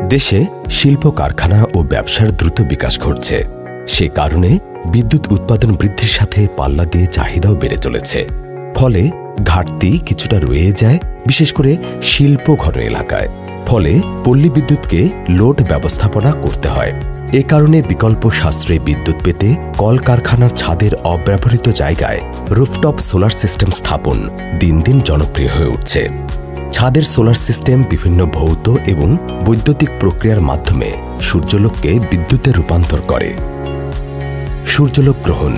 দেশে শিল্প কারখানা ও ব্যবসার দ্রুত বিকাশ ঘটছে। সে কারণে বিদ্যুৎ উৎপাদন বৃদ্ধির সাথে পাল্লা দিয়ে চাহিদাও বেড়ে চলেছে। ফলে ঘাটতি কিছুটা রয়ে যায়, বিশেষ করে শিল্প ঘন এলাকায়। ফলে পল্লী বিদ্যুৎকে লোড ব্যবস্থাপনা করতে হয়। এ কারণে বিকল্প সাশ্রয়ী বিদ্যুৎ পেতে কলকারখানার ছাদের অব্যবহৃত জায়গায় রুফটপ সোলার সিস্টেম স্থাপন দিন দিন জনপ্রিয় হয়ে উঠছে। ছাদের সোলার সিস্টেম বিভিন্ন ভৌত এবং বৈদ্যুতিক প্রক্রিয়ার মাধ্যমে সূর্যালোককে বিদ্যুতে রূপান্তর করে। সূর্যালোক গ্রহণ।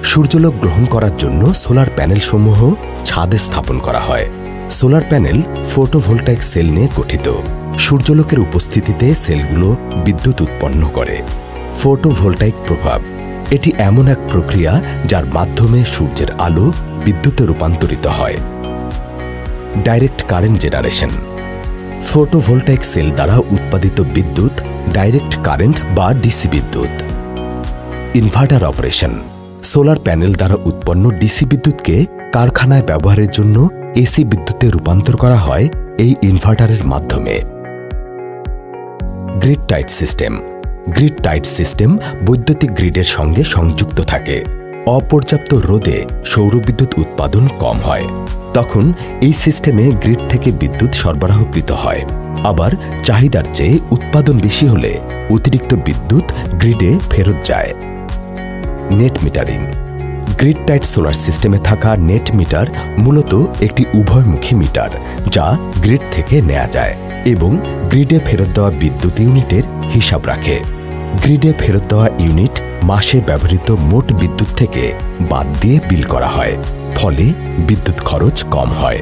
সূর্যালোক গ্রহণ করার জন্য সোলার প্যানেলসমূহ ছাদে স্থাপন করা হয়। সোলার প্যানেল ফটোভোল্টাইক সেল নিয়ে গঠিত। সূর্যালোকের উপস্থিতিতে সেলগুলো বিদ্যুৎ উৎপন্ন করে। ফটোভোল্টাইক প্রভাব এটি এমন এক প্রক্রিয়া যার মাধ্যমে সূর্যের আলো বিদ্যুতে রূপান্তরিত হয়। Direct current generation. Photovoltaic cell দ্বারা উৎপাদিত বিদ্যুৎ ডাইরেক্ট কারেন্ট বা ডিসি বিদ্যুৎ। Inverter operation. সোলার প্যানেল দ্বারা উৎপন্ন ডিসি বিদ্যুৎকে কারখানায় ব্যবহারের জন্য এসি বিদ্যুতে রূপান্তর করা হয় এই ইনভার্টারের মাধ্যমে। Grid tied system. Grid tied system বৈদ্যুতিক গ্রিডের সঙ্গে সংযুক্ত থাকে। অপর্যাপ্ত রোদে সৌরবিদ্যুৎ উৎপাদন কম হয়। তখন এই সিস্টেমে গ্রিড থেকে বিদ্যুৎ সরবরাহকৃত হয়। আবার চাহিদার চেয়ে উৎপাদন বেশি হলে অতিরিক্ত বিদ্যুৎ গ্রিডে ফেরত যায়। Net metering. Grid tied solar সিস্টেমে থাকা নেট মিটার মূলত একটি উভয়মুখী মিটার, যা গ্রিড থেকে নেওয়া যায় এবং গ্রিডে ফেরত দেওয়া বিদ্যুৎ ইউনিটের হিসাব রাখে। গ্রিডে ফেরত দেওয়া ইউনিট মাসে ব্যবহৃত মোট বিদ্যুৎ থেকে বাদ দিয়ে বিল করা হয়। ফলে বিদ্যুৎ খরচ কম হয়।